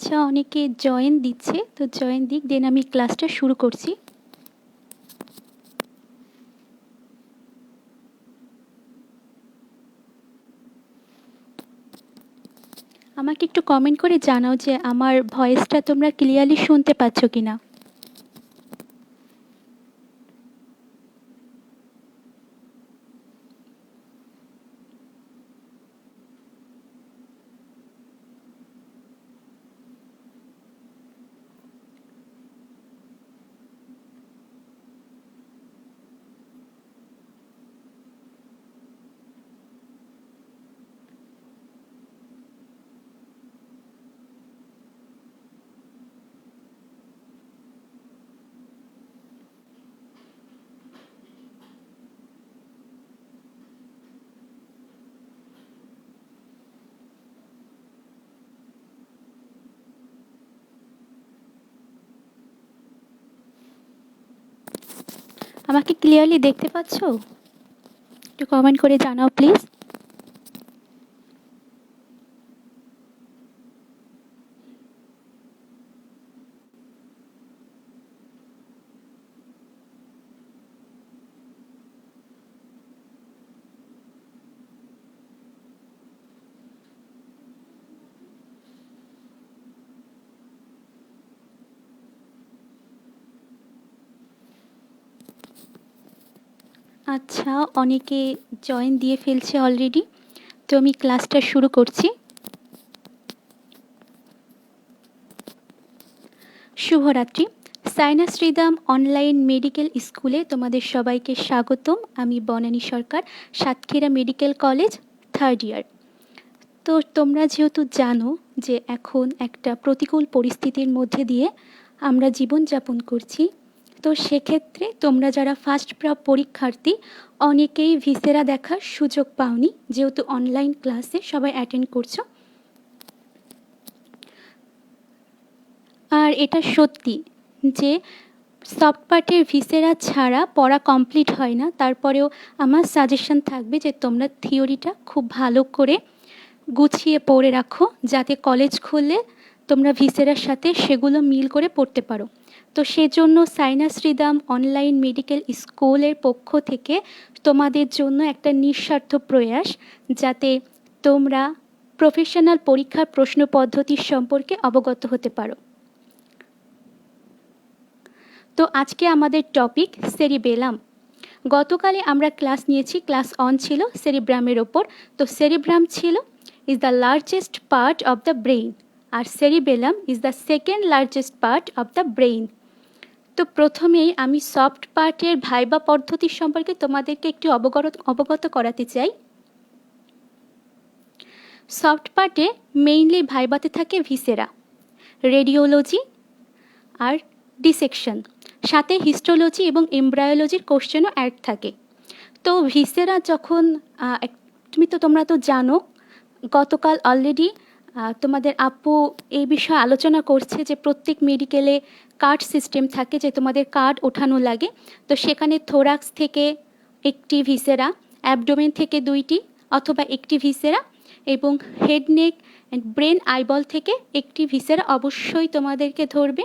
আচ্ছা, অনেকে জয়েন দিচ্ছে, তো জয়েন দিক, দেন আমি ক্লাসটা শুরু করছি। আমাকে একটু কমেন্ট করে জানাও যে আমার ভয়েসটা তোমরা ক্লিয়ারলি শুনতে পাচ্ছ কিনা। আমাকে ক্লিয়ারলি দেখতে পাচ্ছ? একটু কমেন্ট করে জানাও প্লিজ। আচ্ছা, অনেকে জয়েন দিয়ে ফেলছে অলরেডি, তো আমি ক্লাসটা শুরু করছি। শুভরাত্রি। সাইনাস রিদম অনলাইন মেডিকেল স্কুলে তোমাদের সবাইকে স্বাগতম। আমি বনানী সরকার, সাতক্ষীরা মেডিকেল কলেজ, 3rd ইয়ার। তো তোমরা যেহেতু জানো যে এখন একটা প্রতিকূল পরিস্থিতির মধ্যে দিয়ে আমরা জীবনযাপন করছি, তো সেক্ষেত্রে তোমরা যারা ফার্স্ট পরীক্ষার্থী অনেকেই ভিসেরা দেখার সুযোগ পাওনি, যেহেতু অনলাইন ক্লাসে সবাই অ্যাটেন্ড করছো। আর এটা সত্যি যে সফট পার্টের ভিসেরা ছাড়া পড়া কমপ্লিট হয় না। তারপরেও আমার সাজেশন থাকবে যে তোমরা থিওরিটা খুব ভালো করে গুছিয়ে পড়ে রাখো, যাতে কলেজ খুললে তোমরা ভিসেরার সাথে সেগুলো মিল করে পড়তে পারো। তো সেজন্য সাইনাস রিদম অনলাইন মেডিকেল স্কুলের পক্ষ থেকে তোমাদের জন্য একটা নিঃস্বার্থ প্রয়াস, যাতে তোমরা প্রফেশনাল পরীক্ষার প্রশ্ন পদ্ধতির সম্পর্কে অবগত হতে পারো। তো আজকে আমাদের টপিক সেরিবেলাম। গতকালে আমরা ক্লাস নিয়েছি, ক্লাস 1 ছিল সেরিব্রামের ওপর। তো সেরিব্রাম ছিল is the largest part of the brain R cerebellum is the second largest part of the brain। তো প্রথমেই আমি সফট পার্টের ভাইবা পদ্ধতি সম্পর্কে তোমাদেরকে একটু অবগত করাতে চাই। সফট পার্টে মেইনলি ভাইবাতে থাকে ভিসেরা, রেডিওলজি আর ডিসেকশন, সাথে হিস্টোলজি এবং এমব্রায়োলজির কোশ্চেনও অ্যাড থাকে। তো ভিসেরা যখন তোমরা তো জানো, গতকাল অলরেডি তোমাদের আপু এই বিষয়ে আলোচনা করছে যে প্রত্যেক মেডিকেলে কার্ড সিস্টেম থাকে, যে তোমাদের কার্ড ওঠানো লাগে। তো সেখানে থোরাক্স থেকে একটি ভিসেরা, অ্যাবডোমেন থেকে 2টি অথবা একটি ভিসেরা, এবং head neck and brain eyeball থেকে একটি ভিসেরা অবশ্যই তোমাদেরকে ধরবে।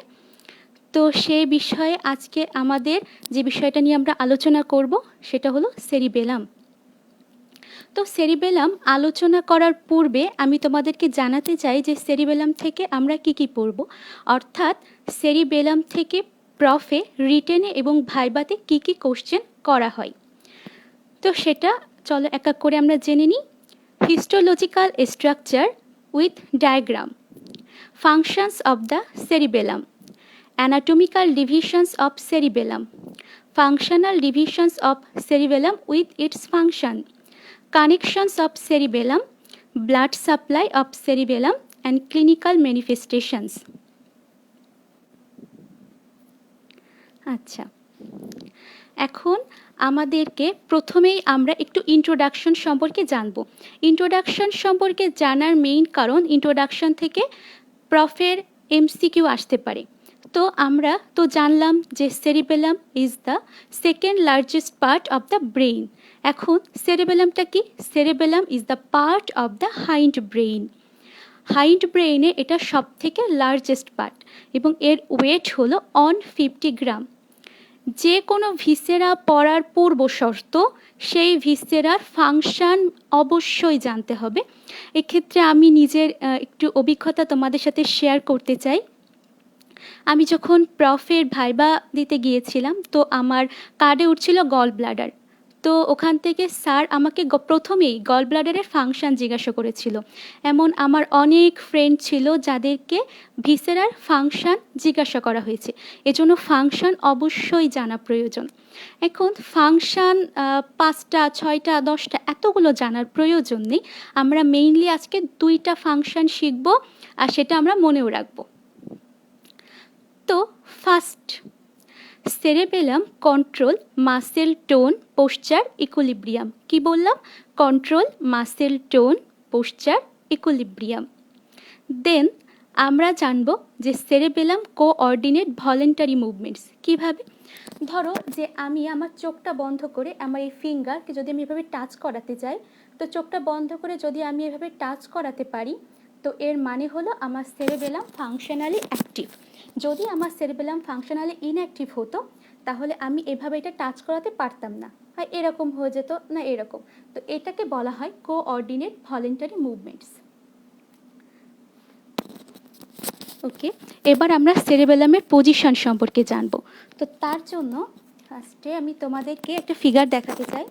তো সেই বিষয়ে আজকে আমাদের যে বিষয়টা নিয়ে আমরা আলোচনা করব সেটা হলো সেরিবেলাম। তো সেরিবেলাম আলোচনা করার পূর্বে আমি তোমাদেরকে জানাতে চাই যে সেরিবেলাম থেকে আমরা কি পড়ব, অর্থাৎ সেরিবেলাম থেকে প্রফে, রিটেনে এবং ভাইবাতে কি কোশ্চেন করা হয়। তো সেটা চলো এক এক করে আমরা জেনে নিই। Histological structure with diagram, functions of the cerebellum, anatomical divisions of cerebellum, functional divisions of cerebellum with its function, connections of cerebellum, blood supply of cerebellum and clinical manifestations। আচ্ছা, এখন আমাদেরকে প্রথমেই আমরা একটু ইন্ট্রোডাকশন সম্পর্কে জানব। ইন্ট্রোডাকশন সম্পর্কে জানার মেইন কারণ ইন্ট্রোডাকশন থেকে প্রফের এমসিকিউ আসতে পারে। তো আমরা তো জানলাম যে cerebellum is the second largest part of the brain. এখন সেরিবেলামটা কি? Cerebellum is the part of the hind brain. Hind ব্রেইনে এটা সব থেকে লার্জেস্ট পার্ট এবং এর ওয়েট হলো 150 গ্রাম। যে কোনো ভিসেরা পড়ার পূর্ব শর্ত সেই ভিসেরার ফাংশন অবশ্যই জানতে হবে। এক্ষেত্রে আমি নিজের একটু অভিজ্ঞতা তোমাদের সাথে শেয়ার করতে চাই। আমি যখন প্রফের ভাইবা দিতে গিয়েছিলাম, তো আমার কার্ডে উঠছিল গল ব্লাডার। তো ওখান থেকে স্যার আমাকে প্রথমেই গল ব্লাডারের ফাংশন জিজ্ঞাসা করেছিল। এমন আমার অনেক ফ্রেন্ড ছিল যাদেরকে ভিসেরার ফাংশন জিজ্ঞাসা করা হয়েছে। এজন্য ফাংশন অবশ্যই জানা প্রয়োজন। এখন ফাংশন 5টা 6টা 10টা এতগুলো জানার প্রয়োজন নেই। আমরা মেইনলি আজকে 2টা ফাংশন শিখব, আর সেটা আমরা মনেও রাখবো। তো first, cerebellum control muscle tone posture equilibrium. কি বললাম? Control muscle tone posture equilibrium. Then আমরা জানবো যে সেরেবেলাম কোঅর্ডিনেট ভলেন্টারি মুভমেন্টস কিভাবে। ধরো যে আমি আমার চোখটা বন্ধ করে আমার এই ফিঙ্গারকে যদি আমি এভাবে টাচ করাতে চাই, তো চোখটা বন্ধ করে যদি আমি এভাবে টাচ করাতে পারি, তো এর মানে হলো আমার সেরেবেলাম ফাংশনালি অ্যাক্টিভ। যদি আমার সেরেবেলাম ফাংশনালি ইনঅ্যাক্টিভ হতো, তাহলে আমি এভাবে এটা টাচ করাতে পারতাম না, হয় এরকম হয়ে যেত, না এরকম। তো এটাকে বলা হয় কোঅর্ডিনেট ভলেন্টারি মুভমেন্টস। ওকে, এবার আমরা সেরেবেলামের পজিশন সম্পর্কে জানব। তো তার জন্য ফার্স্টে আমি তোমাদেরকে একটা ফিগার দেখাতে চাই।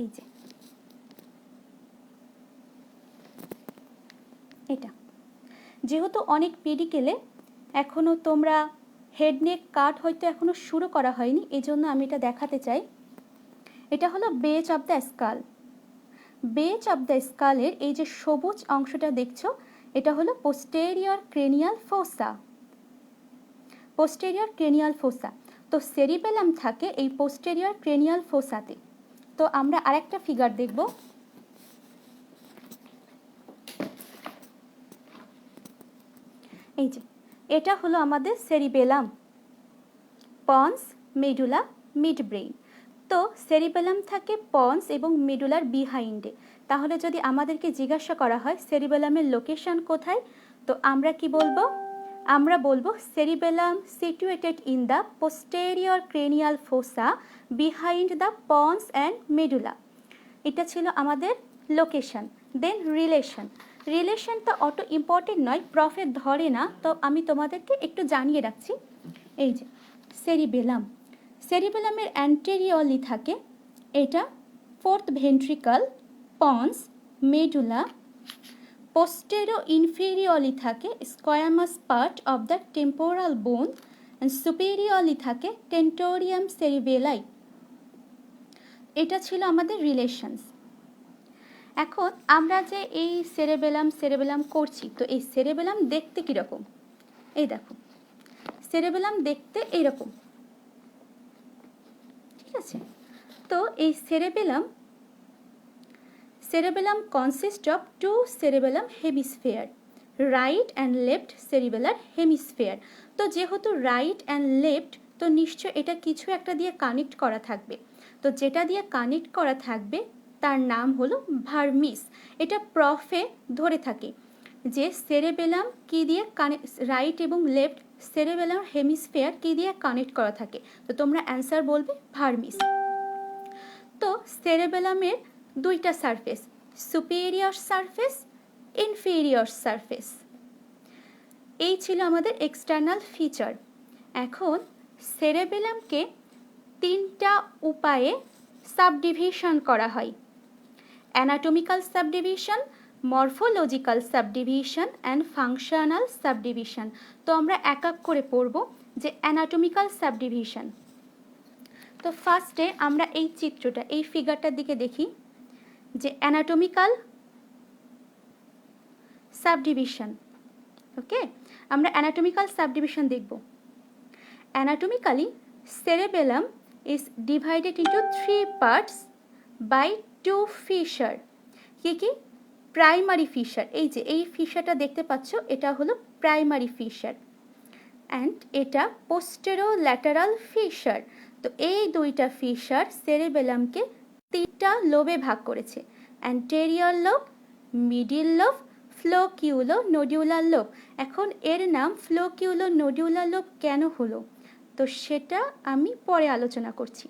এই যে এটা, যেহেতু অনেক মেডিকেলে এখনও তোমরা হেড নেক কাট হয়তো এখনও শুরু করা হয়নি, এই জন্য আমি এটা দেখাতে চাই। এটা হলো base of the skull. Base of the স্কালের এই যে সবুজ অংশটা দেখছো, এটা হলো posterior cranial fossa. Posterior cranial fossa. তো সেরিবেলাম থাকে এই পোস্টেরিয়র ক্রেনিয়াল ফোসাতে। তো আমরা আরেকটা ফিগার দেখব। এই যে এটা হলো আমাদের cerebellum, ponds, medulla, mid brain. তো সেরিবেলাম থাকে পন্স এবং মেডুলার বিহাইন্ডে। তাহলে যদি আমাদেরকে জিজ্ঞাসা করা হয় সেরিবেলামের লোকেশন কোথায়, তো আমরা কি বলবো? আমরা বলবো cerebellum situated in the posterior cranial ফোসা behind the ponds and medulla. এটা ছিল আমাদের লোকেশন। দেন রিলেশন। রিলেশনটা অত ইম্পর্টেন্ট নয়, প্রফেট ধরে না, তো আমি তোমাদেরকে একটু জানিয়ে রাখছি। এই যে সেরিবেলাম, সেরিবেলামের অ্যান্টেরিয়রলি থাকে এটা ফোর্থ ভেন্ট্রিকল, পন্স, মেডুলা। পোস্টেরো ইনফেরিয়রলি থাকে squamous part of the temporal বোন, অ্যান্ড সুপেরিয়রলি থাকে টেন্টোরিয়াম সেরিবেলাই। এটা ছিল আমাদের রিলেশনস। এখন আমরা যে এই সেরেবেলাম করছি, তো এই সেরেবেলাম দেখতে কীরকম? এই দেখো, সেরেবেলাম দেখতে এইরকম, ঠিক আছে? তো এই cerebellum consist of 2 cerebellum hemisphere, right and left cerebellar hemisphere. তো যেহেতু রাইট অ্যান্ড লেফট, তো নিশ্চয় এটা কিছু একটা দিয়ে কানেক্ট করা থাকবে। তো যেটা দিয়ে কানেক্ট করা থাকবে তার নাম হলো ভার্মিস। এটা প্রফে ধরে থাকে যে সেরেবেলাম কি দিয়ে রাইট এবং লেফট সেরেবেলাম হেমিস্ফিয়ার কি দিয়ে কানেক্ট করা থাকে, তো তোমরা অ্যান্সার বলবে ভার্মিস। তো সেরেবেলামের 2টা surface, superior surface, inferior surface. এই ছিল আমাদের এক্সটার্নাল ফিচার। এখন সেরেবেলামকে 3টা উপায়ে সাবডিভিশন করা হয়: anatomical subdivision, morphological subdivision and functional subdivision. তো আমরা এক এক করে পড়ব যে অ্যানাটমিক্যাল সাবডিভিশন। তো ফার্স্টে আমরা এই চিত্রটা, এই ফিগারটার দিকে দেখি যে অ্যানাটমিক্যাল সাবডিভিশন। ওকে, আমরা অ্যানাটমিক্যাল সাবডিভিশন দেখব। Anatomically cerebellum is divided into 3 parts by 2 fissure। কি? Primary fissure. এই যে এই ফিশারটা দেখতে পাচ্ছ, এটা হলো প্রাইমারি ফিশার, অ্যান্ড এটা পোস্টেরোল্যাটারাল ফিশার। তো এই 2টা ফিশার সেরেবেলামকে তিনটা লোবে ভাগ করেছে, anterior lobe, middle lobe, flocculonodular lobe. এখন এর নাম ফ্লোকিউলো নোডিউলার লোব কেন হলো, তো সেটা আমি পরে আলোচনা করছি।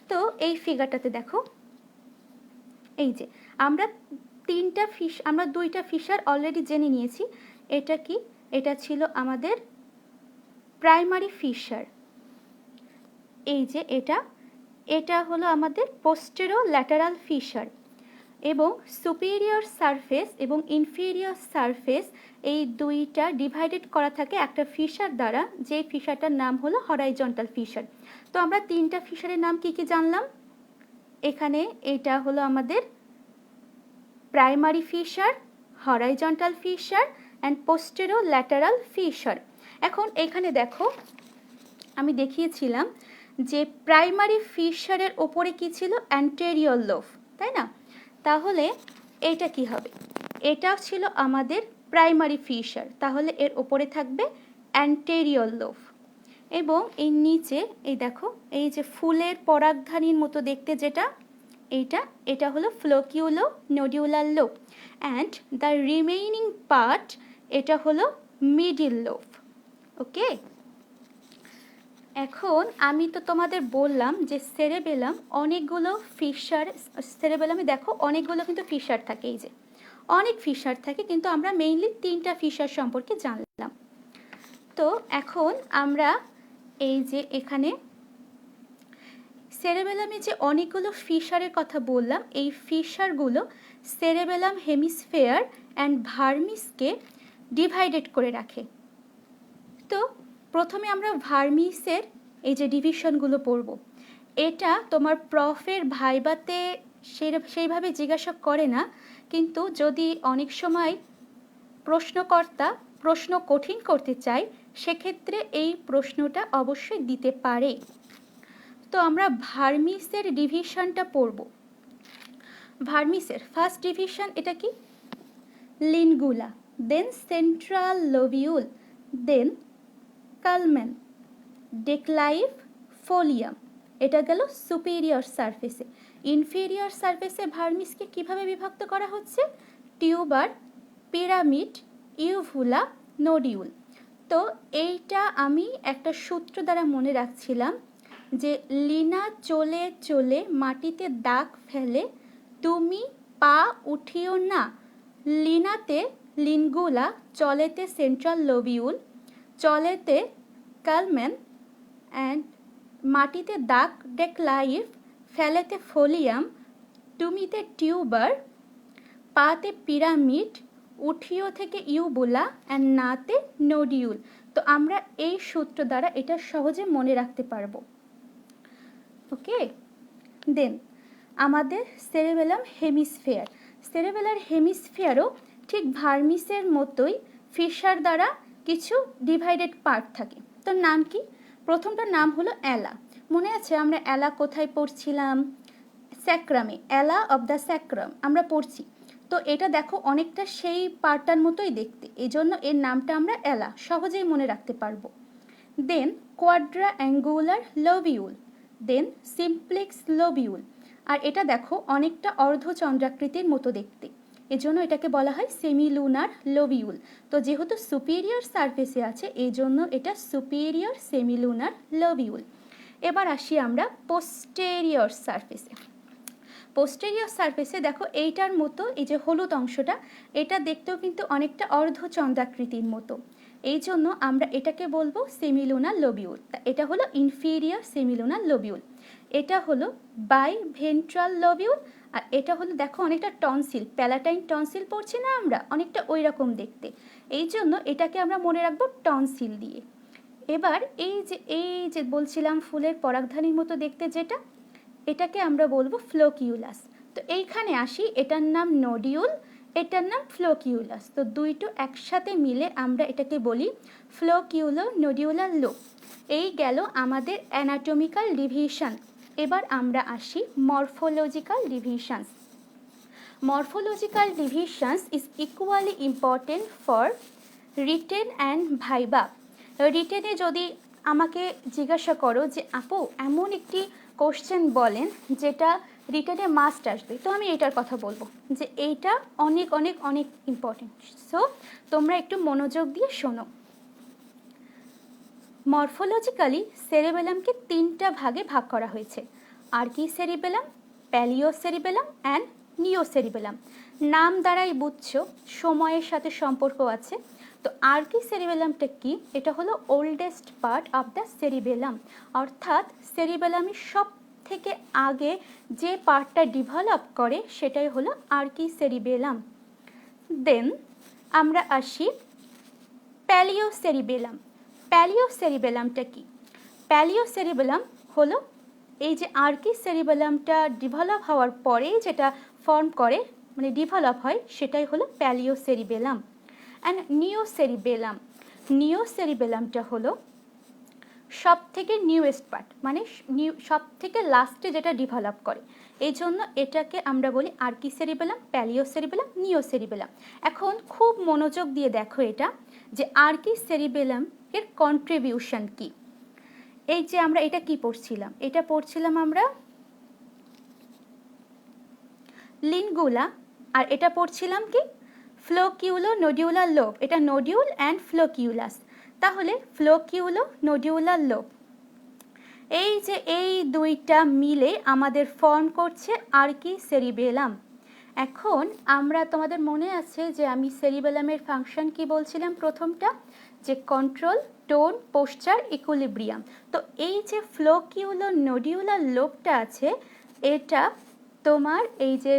তো এই ফিগারটাতে দেখো, এই যে আমরা দুইটা ফিশার অলরেডি জেনে নিয়েছি। এটা কি, এটা ছিল আমাদের প্রাইমারি ফিশার। এই যে এটা হলো আমাদের পোস্টেরো ল্যাটারাল ফিশার, এবং সুপিরিয়র সারফেস এবং ইনফিরিয়র সারফেস এই দুইটা ডিভাইডেড করা থাকে একটা ফিশার দ্বারা, যে ফিশারটার নাম হলো হরাইজন্টাল ফিশার। তো আমরা তিনটা ফিশারের নাম কি কি জানলাম। এখানে এটা হলো আমাদের primary fissure, horizontal fissure and posterolateral fissure. এখন এখানে দেখো আমি দেখিয়েছিলাম যে প্রাইমারি ফিশারের ওপরে কি ছিল, অ্যান্টেরিয়র লোব, তাই না। তাহলে এটা কি হবে, এটা ছিল আমাদের প্রাইমারি ফিশার, তাহলে এর ওপরে থাকবে অ্যান্টেরিয়র লোব। এবং এই নিচে এই দেখো, এই যে ফুলের পরাগধানীর মতো দেখতে যেটা, এটা হলো flocculonodular lobe, and the remaining part এটা হলো মিডিল লোব। ওকে, এখন আমি তো তোমাদের বললাম যে সেরেবেলামে দেখো অনেকগুলো কিন্তু ফিশার থাকে, এই যে অনেক ফিশার থাকে, কিন্তু আমরা মেইনলি তিনটা ফিশার সম্পর্কে জানলাম। তো এখন আমরা এই যে এখানে সেরেবেলামে যে অনেকগুলো ফিশারের কথা বললাম, এই ফিশারগুলো সেরেবেলাম হেমিস্ফেয়ার অ্যান্ড ভার্মিসকে ডিভাইডেড করে রাখে। তো প্রথমে আমরা ভার্মিসের এই যে ডিভিশনগুলো পড়ব। এটা তোমার প্রফের ভাইবাতে সেইভাবে জিজ্ঞাসা করে না, কিন্তু যদি অনেক সময় প্রশ্নকর্তা প্রশ্ন কঠিন করতে চায়, সেক্ষেত্রে এই প্রশ্নটা অবশ্যই দিতে পারে। তো আমরা ভার্মিসের ডিভিশনটা পড়ব। ভার্মিসের ফার্স্ট ডিভিশন এটা কি, লিনগুলা, দেন সেন্ট্রাল লোবিউল, দেন কালমেন, ডেকলাইভ, ফোলিয়াম। এটা গেল সুপিরিয়র সারফেসে। ইনফেরিয়র সারফেসে ভার্মিসকে কিভাবে বিভক্ত করা হচ্ছে, টিউবার, পিরামিড, ইউভুলা, নোডিউল। তো এইটা আমি একটা সূত্র দ্বারা মনে রাখছিলাম যে লিনা চলে চলে মাটিতে দাগ ফেলে, তুমি পা উঠিও না। লিনাতে লিনগুলা, চলেতে সেন্ট্রাল লোবিউল, চলেতে কালমেন অ্যান্ড মাটিতে দাগ ডেকলাইভ, ফেলেতে ফোলিয়াম, তুমিতে টিউবার, পাতে পিরামিড, উঠিও থেকে ইউবুলা অ্যান্ড নাতে নোডিউল। তো আমরা এই সূত্র দ্বারা এটা সহজে মনে রাখতে পারবো। ওকে, দেন আমাদের সেরেবেলাম হেমিস্ফেয়ার। সেরেবেলার হেমিস্ফেয়ারও ঠিক ভার্মিসের মতোই ফিশার দ্বারা কিছু ডিভাইডেড পার্ট থাকে। তো নাম কি, প্রথমটার নাম হলো অ্যালা। মনে আছে আমরা অ্যালা কোথায় পড়ছিলাম, স্যাক্রামে, অ্যালা অব দ্য স্যাক্রাম আমরা পড়ছি। তো এটা দেখো অনেকটা সেই পার্টটার মতোই দেখতে, এজন্য এর নামটা আমরা অ্যালা সহজেই মনে রাখতে পারবো। দেন কোয়াড্রা অ্যাঙ্গুলার লোবিউল, দেন সিমপ্লেক্স লোবিউল। আর এটা দেখো অনেকটা অর্ধচন্দ্রাকৃতির মতো দেখতে, এজন্য এটাকে বলা হয় সেমিলুনার লোবিউল। তো যেহেতু সুপিরিয়র সারফেসে আছে, এই জন্য এটা সুপিরিয়র সেমিলুনার লোবিউল। এবার আসি আমরা পোস্টেরিয়র সারফেসে। পোস্টেরিয়র সারফেসে দেখো এইটার মতো, এই যে হলুদ অংশটা, এটা দেখতেও কিন্তু অনেকটা অর্ধচন্দ্রাকৃতির মতো, এই জন্য আমরা এটাকে বলবো সেমিলুনার লোবিউল। এটা হলো ইনফিরিয়র সেমিলুনার লোবিউল। এটা হলো বাইভেন্ট্রাল লোবিউল, আর এটা হলো দেখো অনেকটা টনসিল, প্যালাটাইন টনসিল পড়ছি না আমরা, অনেকটা ওই রকম দেখতে, এই জন্য এটাকে আমরা মনে রাখবো টনসিল দিয়ে। এবার এই যে বলছিলাম ফুলের পরাগধানীর মতো দেখতে যেটা, এটাকে আমরা বলবো ফ্লোকিউলাস। তো এইখানে আসি, এটার নাম নোডিউল, এটার নাম ফ্লোকিউলাস। তো দুইটো একসাথে মিলে আমরা এটাকে বলি ফ্লোকিউলো নোডিউলার লোব। এই গেল আমাদের অ্যানাটমিক্যাল ডিভিশন। এবার আমরা আসি morphological divisions. Morphological divisions is equally important for written and viva. রিটেনে যদি আমাকে জিজ্ঞাসা করো যে আপু এমন একটি কোশ্চেন বলেন যেটা রিটেনে মাস্ট আসবে, তো আমি এটার কথা বলবো যে এইটা অনেক অনেক অনেক ইম্পর্টেন্ট। সো তোমরা একটু মনোযোগ দিয়ে শোনো। মরফোলজিক্যালি সেরিবেলামকে 3টা ভাগে ভাগ করা হয়েছে, আর্কি সেরিবেলাম, প্যালিও সেরিবেলাম অ্যান্ড নিও সেরিবেলাম। নাম দ্বারাই বুঝছো সময়ের সাথে সম্পর্ক আছে। তো আর্কি সেরিবেলামটা কি? এটা হলো oldest part of the cerebellum, অর্থাৎ সেরিবেলামের সব থেকে আগে যে পার্টটা ডেভেলপ করে সেটাই হলো আর্কি সেরিবেলাম। দেন আমরা আসি প্যালিও সেরিবেলাম। প্যালিও সেরিবেলামটা কি? প্যালিও সেরিবেলাম হলো এই যে আর্কি সেরিবেলামটা ডেভেলপ হওয়ার পরে যেটা ফর্ম করে মানে ডেভেলপ হয় সেটাই হলো প্যালিও সেরিবেলাম। অ্যান্ড নিও সেরিবেলাম, নিও সেরিবেলামটা হলো সব থেকে নিউয়েস্ট পার্ট, মানে সব থেকে লাস্টে যেটা ডেভেলপ করে, এই জন্য এটাকে আমরা বলি আর্কি সেরিবেলাম, প্যালিও সেরিবেলাম, নিও সেরিবেলাম। এখন খুব মনোযোগ দিয়ে দেখো এটা যে আর্কি সেরিবেলাম এর কন্ট্রিবিউশন কি। এই যে আমরা এটা কি পড়ছিলাম, এটা পড়ছিলাম আমরা লিনগুলা, আর এটা পড়ছিলাম কি ফ্লোকিউলো নোডিউলার লোব। এটা নোডিউল অ্যান্ড ফ্লোকিউলাস। তাহলে ফ্লোকিউলো নোডিউলার লোব, এই যে এই দুইটা মিলে আমাদের ফর্ম করছে আর্কি সেরিবেলাম। এখন আমরা তোমাদের মনে আছে যে আমি সেরিবেলামের ফাংশন কি বলছিলাম প্রথমটা, যে কন্ট্রোল, টোন, পোশ্চার, ইকুইলিব্রিয়াম। তো এই যে ফ্লোকিউলো নোডিউলার লোবটা আছে এটা তোমার এই যে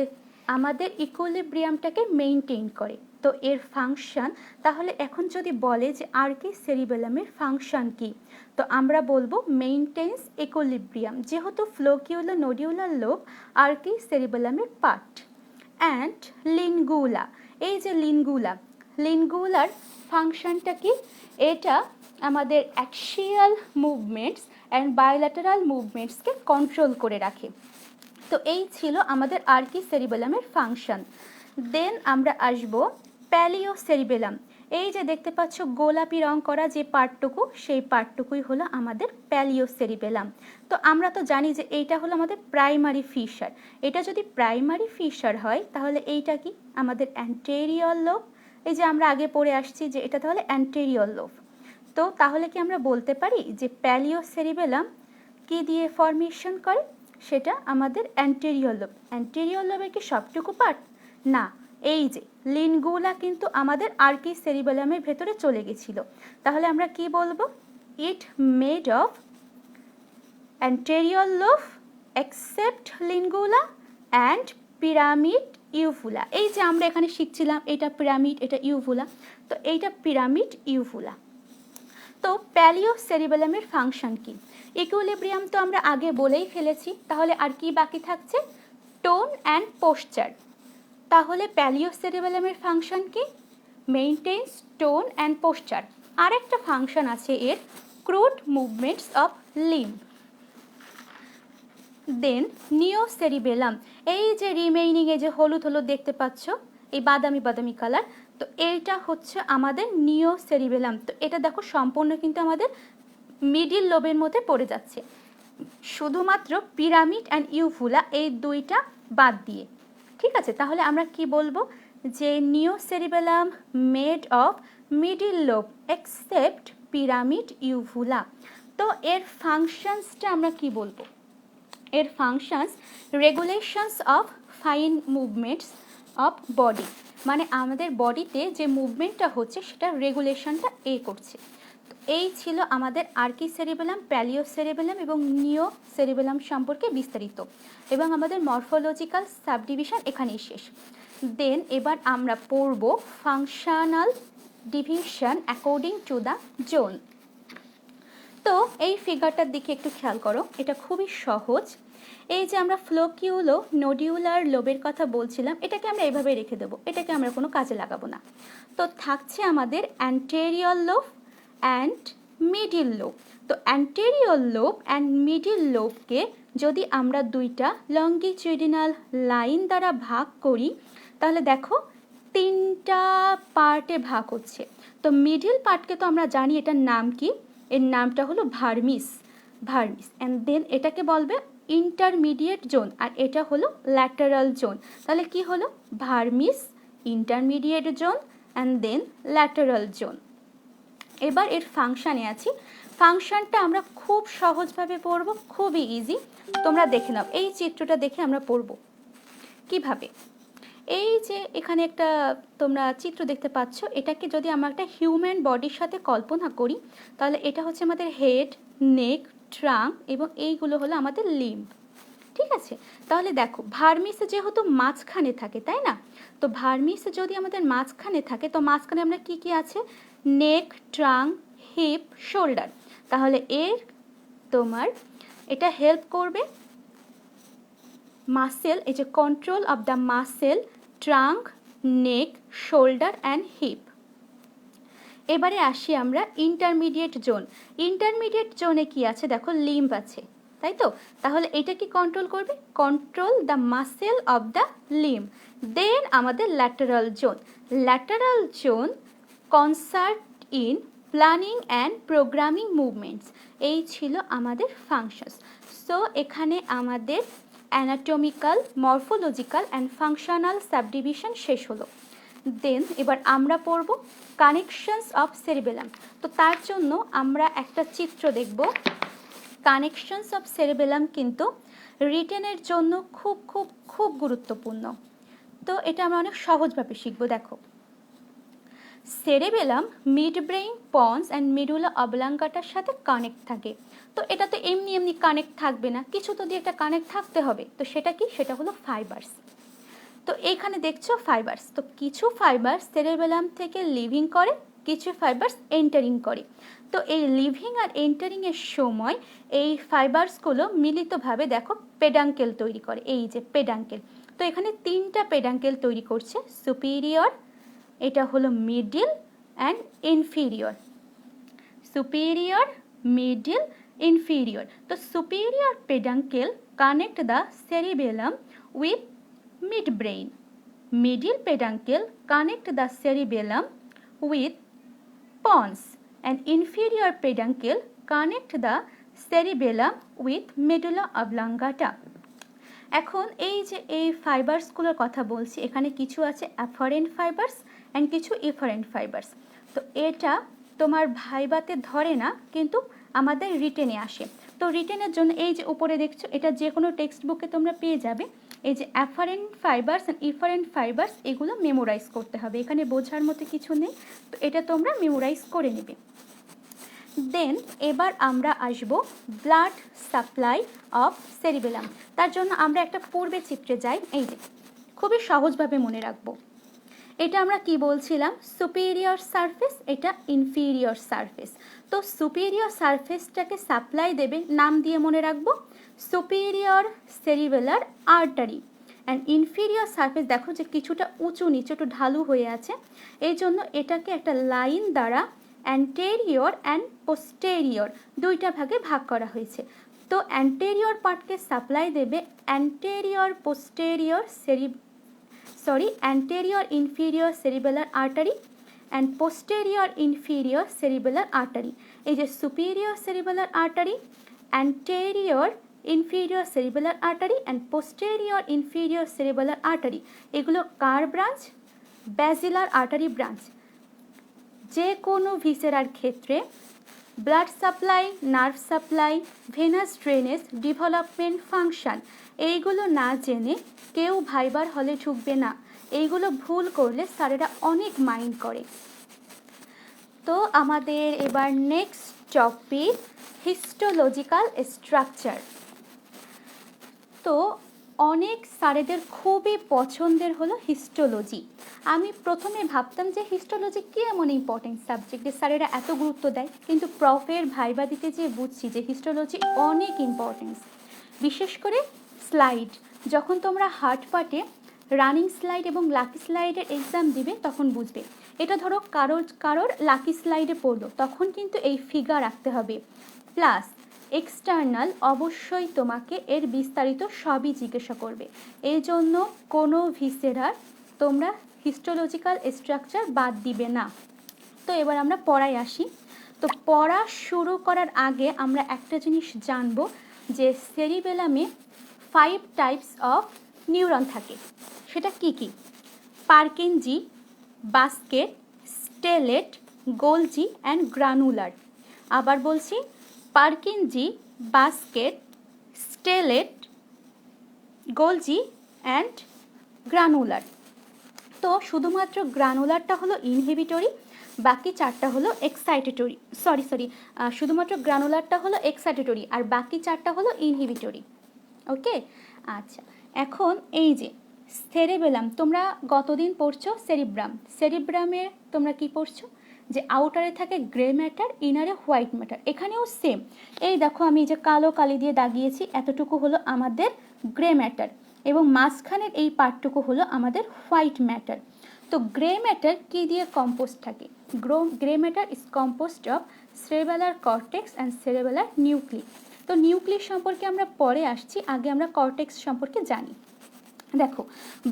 আমাদের ইকুইলিব্রিয়ামটাকে মেইনটেইন করে। তো এর ফাংশন, তাহলে এখন যদি বলে যে আর্কি সেরিবেলামের ফাংশন কি, তো আমরা বলবো মেইনটেইনস ইকুইলিব্রিয়াম, যেহেতু ফ্লোকিউলো নোডিউলার লোব আর্কি সেরিবেলামের পার্ট। অ্যান্ড লিনগুলা, এই যে লিনগুলা, লিনগুলার ফাংশনটা কি? এটা আমাদের অ্যাক্সিয়াল মুভমেন্টস অ্যান্ড বায়োল্যাটারাল মুভমেন্টসকে কন্ট্রোল করে রাখে। তো এই ছিল আমাদের আর্কি সেরিবেলামের ফাংশন। দেন আমরা আসবো প্যালিও সেরিবেলাম। এই যে দেখতে পাচ্ছ গোলাপি রং করা যে পার্টটুকু, সেই পার্টটুকুই হলো আমাদের প্যালিও সেরিবেলাম। তো আমরা তো জানি যে এইটা হলো আমাদের প্রাইমারি ফিশার। এটা যদি প্রাইমারি ফিশার হয় তাহলে এইটা কি আমাদের অ্যান্টেরিয়র লোব। এই যে আমরা আগে পড়ে আসছি যে এটা তাহলে অ্যান্টেরিয়র লোব। তো তাহলে কি আমরা বলতে পারি যে প্যালিও সেরিবেলাম কি দিয়ে ফর্মেশন করে? সেটা আমাদের অ্যান্টেরিয়র লোব। অ্যান্টেরিয়র লোবের কি সবটুকু পার্ট? না, এই যে লিনগুলা কিন্তু আমাদের আর্কি সেরিবেলামের ভেতরে চলে গেছিল। তাহলে আমরা কি বলবো? It made of anterior lobe except lingula and pyramid uvula. এই যে আমরা এখানে শিখছিলাম এটা পিরামিড, এটা ইউভুলা, তো এইটা পিরামিড ইউভুলা। তো প্যালিও সেরিবেলামের ফাংশন কি? ইকুইলিব্রিয়াম তো আমরা আগে বলেই ফেলেছি, তাহলে আর কি বাকি থাকছে? Tone and posture. তাহলে প্যালিও সেরিবেলামের ফাংশন কি? মেইনটেইনস টোন অ্যান্ড পোশ্চার। আরেকটা ফাংশন আছে এর, ক্রুড মুভমেন্টস অফ লিম্ব। দেন নিও সেরিবেলাম, এই যে রিমেইনিং এ যে হলুদ হলুদ দেখতে পাচ্ছ এই বাদামি বাদামি কালার, তো এইটা হচ্ছে আমাদের নিও সেরিবেলাম। তো এটা দেখো সম্পূর্ণ কিন্তু আমাদের মিডিল লোবের মধ্যে পড়ে যাচ্ছে, শুধুমাত্র পিরামিড অ্যান্ড ইউভুলা এই দুইটা বাদ দিয়ে। ঠিক আছে, তাহলে আমরা কি বলবো? যে নিও cerebellum made of middle lobe except pyramid uvula. তো এর ফাংশনসটা আমরা কি বলবো? এর functions regulations of fine movements of body, মানে আমাদের বডিতে যে মুভমেন্টটা হচ্ছে সেটা রেগুলেশনটা করছে। এই ছিল আমাদের আর্কি সেরিবেলাম, প্যালিও সেরিবেলাম এবং নিও সেরিবেলাম সম্পর্কে বিস্তারিত, এবং আমাদের মরফোলজিক্যাল সাবডিভিশন এখানেই শেষ। দেন এবার আমরা পড়ব functional division according to the zone. তো এই ফিগারটার দিকে একটু খেয়াল করো, এটা খুবই সহজ। এই যে আমরা ফ্লোকিউলো নোডিউলার লোবের কথা বলছিলাম, এটাকে আমরা এভাবে রেখে দেবো, এটাকে আমরা কোনো কাজে লাগাবো না। তো থাকছে আমাদের anterior lobe and middle lobe. তো অ্যান্টেরিয়র লোব অ্যান্ড মিডিল লোবকে যদি আমরা দুইটা লঙ্গিচুডিনাল লাইন দ্বারা ভাগ করি তাহলে দেখো 3টা পার্টে ভাগ হচ্ছে। তো মিডিল পার্টকে তো আমরা জানি এটার নাম কি? এর নামটা হলো ভার্মিস, ভার্মিস। অ্যান্ড দেন এটাকে বলবে ইন্টারমিডিয়েট জোন, আর এটা হলো ল্যাটারাল জোন। তাহলে কি হলো? Vermis, intermediate zone and then lateral zone. এবার এর ফাংশানে আছি। ফাংশনটা আমরা খুব সহজভাবে পড়ব, খুবই ইজি। তোমরা দেখে নাও, এই চিত্রটা দেখে আমরা পড়ব কিভাবে। এই যে এখানে একটা তোমরা চিত্র দেখতে পাচ্ছ, এটাকে যদি আমরা একটা হিউম্যান বডির সাথে কল্পনা করি, তাহলে এটা হচ্ছে আমাদের হেড, নেক, ট্রাঙ্ক এবং এইগুলো হলো আমাদের লিম্ব। ঠিক আছে, তাহলে দেখো ভার্মিস যেহেতু মাঝখানে থাকে, তাই না? তো ভার্মিস যদি আমাদের মাঝখানে থাকে, তো মাঝখানে আমরা কি কি আছে? Neck, trunk, hip, shoulder. তাহলে এর তোমার এটা হেল্প করবে মাসেল, এই যে control of the muscle, trunk, neck, shoulder and hip. এবারে আসি আমরা ইন্টারমিডিয়েট জোন। ইন্টারমিডিয়েট জোনে কি আছে? দেখো লিম্ব আছে, তাই তো? তাহলে এটা কি কন্ট্রোল করবে? Control the muscle of the limb. Then আমাদের lateral zone. Lateral zone concert in planning and programming movements. এই ছিল আমাদের ফাংশনস। সো এখানে আমাদের anatomical, morphological and functional subdivision শেষ হলো। দেন এবার আমরা পড়ব কানেকশনস অফ সেরিবেলাম। তো তার জন্য আমরা একটা চিত্র দেখব। কানেকশনস অফ সেরিবেলাম কিন্তু রিটেনের জন্য খুব খুব খুব গুরুত্বপূর্ণ। তো এটা আমরা অনেক সহজভাবে শিখব। দেখো, cerebellum midbrain, pons and medulla অবলাঙ্গাটার সাথে কানেক্ট থাকে। তো এটা তো এমনি এমনি কানেক্ট থাকবে না, কিছু তো দিয়ে একটা কানেক্ট থাকতে হবে। তো সেটা কি? সেটা হলো ফাইবার্স। তো এইখানে দেখছো ফাইবার্স। তো কিছু ফাইবার্স সেরেবেলাম থেকে লিভিং করে, কিছু ফাইবার্স এন্টারিং করে। তো এই লিভিং আর এন্টারিংয়ের সময় এই ফাইবার্সগুলো মিলিতভাবে দেখো পেডাঙ্কেল তৈরি করে। এই যে পেডাঙ্কেল, তো এখানে তিনটা পেডাঙ্কেল তৈরি করছে, সুপিরিয়র, এটা হলো middle and inferior. Superior, middle, inferior. তো superior peduncle connect the cerebellum with midbrain. Middle peduncle connect the cerebellum with pons and inferior peduncle connect the cerebellum with medulla oblongata. এখন এই যে এই ফাইবার্সগুলোর কথা বলছি, এখানে কিছু আছে অ্যাফারেন্ট ফাইবার্স অ্যান্ড কিছু ইফারেন্ট ফাইবার্স। তো এটা তোমার ভাইবাতে ধরে না, কিন্তু আমাদের রিটেনে আসে। তো রিটেনের জন্য এই যে উপরে দেখছো, এটা যে কোনো টেক্সট বুকে তোমরা পেয়ে যাবে। এই যে afferent fibres and efferent fibres, এগুলো মেমোরাইজ করতে হবে, এখানে বোঝার মতো কিছু নেই। তো এটা তোমরা মেমোরাইজ করে নেবে। দেন এবার আমরা আসব ব্লাড সাপ্লাই অফ সেরিবেলাম। তার জন্য আমরা একটা পূর্বে চিত্রে যাই। এই যে খুবই সহজভাবে মনে রাখবো, এটা আমরা কি বলছিলাম? সুপিরিয়র সারফেস, এটা ইনফিরিয়র সারফেস। তো সুপিরিয়র সারফেসটাকে সাপ্লাই দেবে, নাম দিয়ে মনে রাখবো superior cerebellar artery. And inferior surface দেখো যে কিছুটা উঁচু নিচু, একটু ঢালু হয়ে আছে, এই জন্য এটাকে একটা লাইন দ্বারা অ্যান্টেরিয়র অ্যান্ড পোস্টেরিয়র দুইটা ভাগে ভাগ করা হয়েছে। তো অ্যান্টেরিয়র পার্টকে সাপ্লাই দেবে anterior posterior anterior inferior cerebellar artery and posterior inferior cerebellar artery. এই যে superior cerebellar artery, anterior inferior cerebellar artery and posterior inferior cerebellar artery, এগুলো কার ব্রাঞ্চ? Basilar artery branch. যে কোনো ভিসেরার ক্ষেত্রে blood supply, nerve supply, venous drainage, development function, এইগুলো না জেনে কেউ ভাইবার হলে ঢুকবে না। এইগুলো ভুল করলে স্যারেরা অনেক মাইন্ড করে। তো আমাদের এবার নেক্সট টপিক হিস্টোলজিক্যাল স্ট্রাকচার। তো অনেক স্যারেদের খুবই পছন্দের হলো হিস্টোলজি। আমি প্রথমে ভাবতাম যে হিস্টোলজি কি এমন ইম্পর্টেন্ট সাবজেক্ট যে স্যারেরা এত গুরুত্ব দেয়, কিন্তু প্রফের ভাইবা দিতে যেয়ে বুঝছি যে হিস্টোলজি অনেক ইম্পর্টেন্স। বিশেষ করে স্লাইড, যখন তোমরা হার্ট পার্টে রানিং স্লাইড এবং লাকি স্লাইডের এক্সাম দিবে তখন বুঝবে। এটা ধরো কারোর লাকি স্লাইডে পড়লো, তখন কিন্তু এই ফিগার রাখতে হবে, প্লাস এক্সটার্নাল অবশ্যই তোমাকে এর বিস্তারিত সবই জিজ্ঞাসা করবে। এই জন্য কোনো ভিসেরার তোমরা হিস্টোলজিক্যাল স্ট্রাকচার বাদ দিবে না। তো এবার আমরা পড়ায় আসি। তো তো পড়া শুরু করার আগে আমরা একটা জিনিস জানব যে সেরিবেলামে 5 টাইপস অফ নিউরন থাকে। সেটা কি কি? Purkinje, basket, stellate, Golgi and granular. আবার বলছি, Purkinje, basket, stellate, Golgi and granular. তো শুধুমাত্র গ্রানুলারটা হলো ইনহিবিটরি, বাকি চারটা হলো এক্সাইটেটরি। শুধুমাত্র গ্রানুলারটা হলো এক্সাইটেটরি আর বাকি চারটা হলো ইনহিবিটরি। ওকে, আচ্ছা, এখন এই যে সেরেবেলাম, তোমরা গতদিন পড়ছো সেরিব্রাম। সেরিব্রামে তোমরা কি পড়ছো? যে আউটারে থাকে গ্রে ম্যাটার, ইনারে হোয়াইট ম্যাটার। এখানেও সেম। এই দেখো আমি যে কালো কালি দিয়ে দাগিয়েছি, এতটুকু হলো আমাদের গ্রে ম্যাটার এবং মাঝখানের এই পার্টটুকু হলো আমাদের হোয়াইট ম্যাটার। তো গ্রে ম্যাটার কি দিয়ে কম্পোস্ট থাকে? Grey matter is composed of cerebellar cortex and cerebellar nuclei. তো নিউক্লি সম্পর্কে আমরা পরে আসছি, আগে আমরা কর্টেক্স সম্পর্কে জানি। দেখো,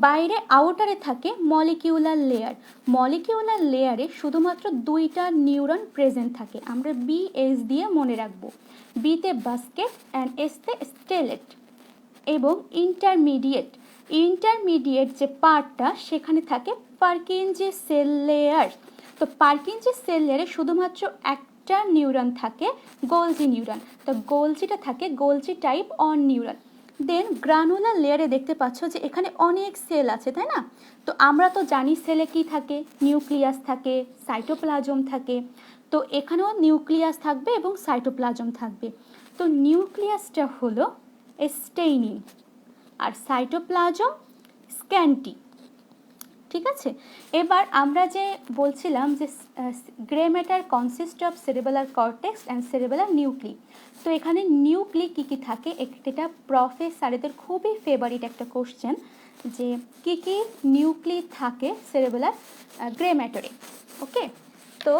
বাইরে আউটারে থাকে মলিকিউলার লেয়ার। মলিকিউলার লেয়ারে শুধুমাত্র দুইটা নিউরন প্রেজেন্ট থাকে। আমরা বি এস দিয়ে মনে রাখবো। বিতে বাস্কেট অ্যান্ড এসতে স্টেলেট। এবং ইন্টারমিডিয়েট যে পার্টটা, সেখানে থাকে পার্কিনজি সেল লেয়ার। তো পার্কিনজি সেল লেয়ারে শুধুমাত্র একটা নিউরন থাকে, গোলজি নিউরন। তো গোলজিটা থাকে Golgi type one neuron. Then granular লেয়ারে দেখতে পাচ্ছ যে এখানে অনেক সেল আছে, তাই না? তো আমরা তো জানি সেলে কি থাকে, নিউক্লিয়াস থাকে, সাইটোপ্লাজম থাকে। তো এখানেও নিউক্লিয়াস থাকবে এবং সাইটোপ্লাজম থাকবে। তো নিউক্লিয়াসটা হলো স্টেইনিন আর সাইটোপ্লাজম স্ক্যান্টি। ঠিক আছে, এবার আমরা যে বলছিলাম যে grey matter consist of cerebellar cortex and cerebellar nuclei. তো এখানে নিউক্লি কী কী থাকে, এটা প্রফেসরদের খুবই ফেভারিট একটা কোশ্চেন, যে কী কী নিউক্লি থাকে সেরেবেলার গ্রে ম্যাটারে। ওকে, তো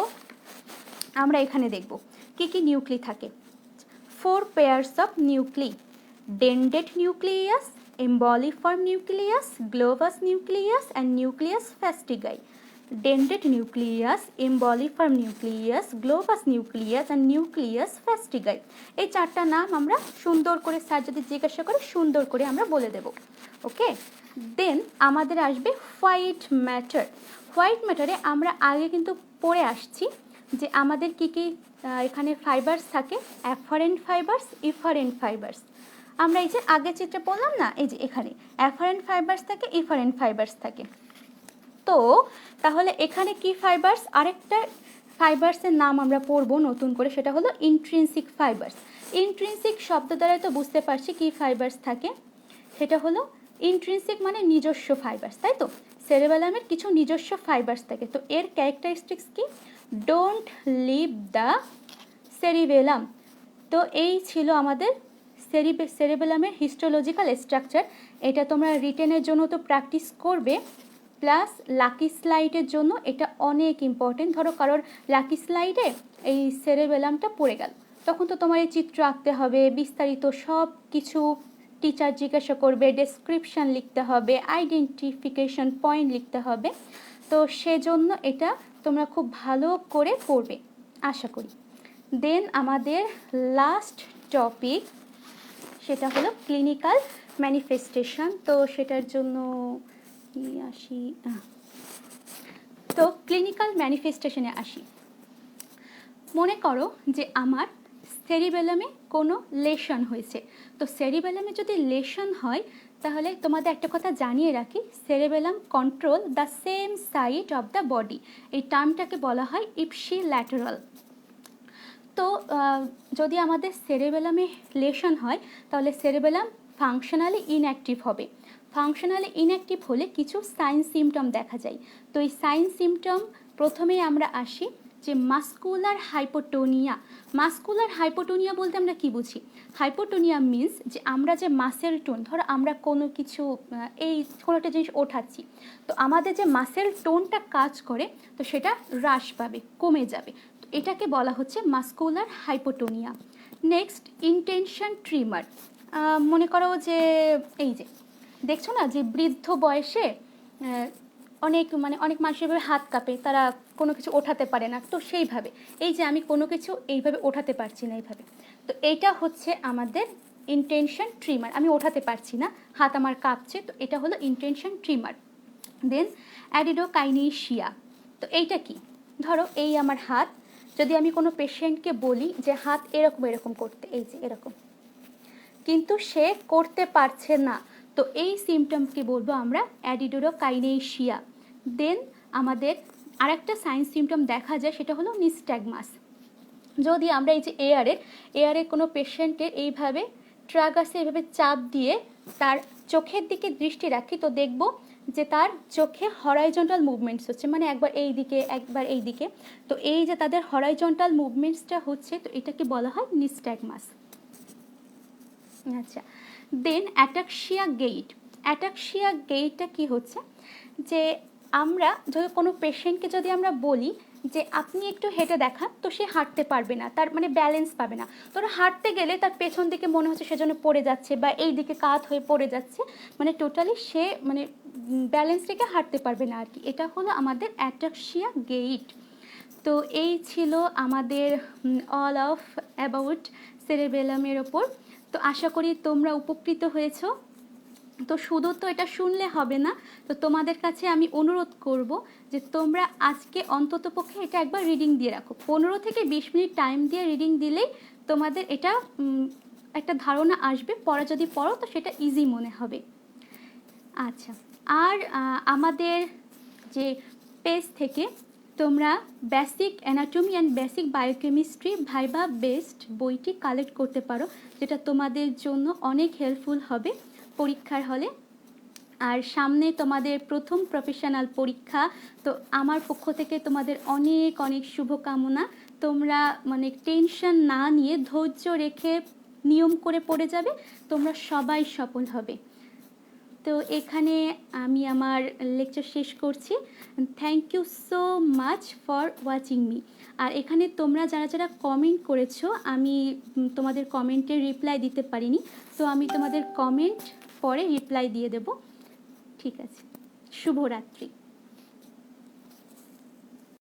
আমরা এখানে দেখব কী কী নিউক্লি থাকে। 4 pairs of nuclei: dentate nucleus, emboliform nucleus, globus nucleus and nucleus fastigi. Dentate nucleus, emboliform nucleus, globus nucleus and nucleus fastigi. এই চারটা নাম আমরা সুন্দর করে, স্যার যদি জিজ্ঞাসা করে সুন্দর করে আমরা বলে দেব। ওকে, দেন আমাদের আসবে হোয়াইট ম্যাটার। হোয়াইট ম্যাটারে আমরা আগে কিন্তু পড়ে আসছি যে আমাদের কি কি এখানে ফাইবার্স থাকে, অ্যাফারেন্ট ফাইবার্স, ইফারেন্ট ফাইবার্স। আমরা এই যে আগে চিত্রে বললাম না, এই যে এখানে অ্যাফারেন্ট ফাইবার্স থাকে, ইফারেন্ট ফাইবার্স থাকে। তো তাহলে এখানে কি ফাইবার্স? আরেকটা ফাইবার্সের নাম আমরা পড়বো নতুন করে, সেটা হলো ইন্ট্রিনসিক ফাইবার্স। ইন্ট্রিনসিক শব্দ দ্বারাই তো বুঝতে পারছি কি ফাইবার্স থাকে। সেটা হলো ইন্ট্রিনসিক মানে নিজস্ব ফাইবার্স, তাই তো? সেরেবেলামের কিছু নিজস্ব ফাইবার্স থাকে। তো এর ক্যারেক্টারিস্টিক্স কি? Don't leave the cerebellum. তো এই ছিল আমাদের সেরিবেলামের হিস্টোলজিক্যাল স্ট্রাকচার। এটা তোমরা রিটেনের জন্য তো প্র্যাকটিস করবে, প্লাস লাকি স্লাইডের জন্য এটা অনেক ইম্পর্টেন্ট। ধরো কারোর লাকি স্লাইডে এই সেরিবেলামটা পড়ে গেল, তখন তো তোমার এই চিত্র আঁকতে হবে, বিস্তারিত সব কিছু টিচার জিজ্ঞাসা করবে, ডেসক্রিপশান লিখতে হবে, আইডেন্টিফিকেশন পয়েন্ট লিখতে হবে। তো সেজন্য এটা তোমরা খুব ভালো করে পড়বে আশা করি। দেন আমাদের লাস্ট টপিক, সেটা হলো ক্লিনিক্যাল ম্যানিফেস্টেশন। তো সেটার জন্য আসি, তো ক্লিনিক্যাল ম্যানিফেস্টেশনে আসি। মনে করো যে আমার সেরিবেলামে কোনো লেশন হয়েছে। তো সেরিবেলামে যদি লেশন হয়, তাহলে তোমাদের একটা কথা জানিয়ে রাখি, cerebellum control the same side of the body. এই টার্মটাকে বলা হয় ইপসিল্যাটারাল। তো যদি আমাদের সেরিবেলামে লেশন হয়, তাহলে সেরিবেলাম ফাংশনালি ইনঅ্যাক্টিভ হবে। ফাংশনালি ইনঅ্যাক্টিভ হলে কিছু সাইন সিমটম দেখা যায়। তো এই সাইন সিমটম প্রথমেই আমরা আসি যে মাস্কুলার হাইপোটোনিয়া। মাস্কুলার হাইপোটোনিয়া বলতে আমরা কি বুঝি? হাইপোটোনিয়া মিন্স যে আমরা যে মাসেল টোন, ধরো আমরা কোনো কিছু এই কোনো একটা জিনিস ওঠাচ্ছি, তো আমাদের যে মাসেল টোনটা কাজ করে, তো সেটা হ্রাস পাবে, কমে যাবে। তো এটাকে বলা হচ্ছে muscular hypotonia. Next, intention tremor. মনে করো যে এই যে দেখছো না, যে বৃদ্ধ বয়সে অনেক মানুষের এভাবে হাত কাঁপে, তারা কোনো কিছু ওঠাতে পারে না, তো সেইভাবে এই যে আমি কোনো কিছু এইভাবে ওঠাতে পারছি না এইভাবে, তো এইটা হচ্ছে আমাদের ইনটেনশন ট্রিমার। আমি ওঠাতে পারছি না, হাত আমার কাঁপছে, তো এটা হলো ইনটেনশন ট্রিমার। দেন অ্যাডিনোকাইনেশিয়া, তো এইটা কি? ধরো এই আমার হাত, যদি আমি কোনো পেশেন্টকে বলি যে হাত এরকম এরকম করতে, এই যে এরকম, কিন্তু সে করতে পারছে না, তো এই সিমটমকে বলবো আমরা অ্যাডিনোকাইনেশিয়া। দেন আমাদের আরেকটা সাইন সিমটম দেখা যায়, সেটা হলো নিস্ট্যাগমাস। যদি আমরা এই যে এয়ারে কোনো পেশেন্টের এইভাবে ট্রাগাসে এইভাবে চাপ দিয়ে তার চোখের দিকে দৃষ্টি রাখি, তো দেখব যে তার চোখে হরাইজন্টাল মুভমেন্টস হচ্ছে, মানে একবার এই দিকে একবার এই দিকে, তো এই যে তাদের হরাইজন্টাল মুভমেন্টসটা হচ্ছে, তো এটাকে বলা হয় নিস্ট্যাগমাস। আচ্ছা, দেন অ্যাটাক্সিয়া গেইট। অ্যাটাক্সিয়া গেইটটা কি হচ্ছে, যে আমরা যদি কোনো পেশেন্টকে যদি আমরা বলি যে আপনি একটু হেঁটে দেখান, তো সে হাঁটতে পারবে না, তার মানে ব্যালেন্স পাবে না, তো হাঁটতে গেলে তার পেছন দিকে মনে হচ্ছে সেজন্য পড়ে যাচ্ছে, বা এই দিকে কাত হয়ে পড়ে যাচ্ছে, মানে টোটালি সে মানে ব্যালেন্স রেখে হাঁটতে পারবে না আর কি। এটা হলো আমাদের অ্যাটাক্সিয়া গেইট। তো এই ছিল আমাদের অল অফ অ্যাবাউট সেরেবেলামের ওপর। তো আশা করি তোমরা উপকৃত হয়েছো। তো শুধু তো এটা শুনলে হবে না, তো তোমাদের কাছে আমি অনুরোধ করব যে তোমরা আজকে অন্ততপক্ষে এটা একবার রিডিং দিয়ে রাখো। 15 থেকে 20 মিনিট টাইম দিয়ে রিডিং দিলেই তোমাদের এটা একটা ধারণা আসবে, পড়া যদি পড়ো তো সেটা ইজি মনে হবে। আচ্ছা, আর আমাদের যে পেজ থেকে তোমরা basic anatomy and basic biochemistry viva based বইটি কালেক্ট করতে পারো, যেটা তোমাদের জন্য অনেক হেল্পফুল হবে পরীক্ষার হলে। আর সামনে তোমাদের প্রথম প্রফেশনাল পরীক্ষা, তো আমার পক্ষ থেকে তোমাদের অনেক অনেক শুভকামনা। তোমরা মানে টেনশন না নিয়ে ধৈর্য রেখে নিয়ম করে পড়ে যাবে, তোমরা সবাই সফল হবে। তো এখানে আমি আমার লেকচার শেষ করছি। Thank you so much for watching me. আর এখানে তোমরা যারা যারা কমেন্ট করেছো, আমি তোমাদের কমেন্টের রিপ্লাই দিতে পারিনি, তো আমি তোমাদের কমেন্ট পরে রিপ্লাই দিয়ে দেব। ঠিক আছে, শুভরাত্রি।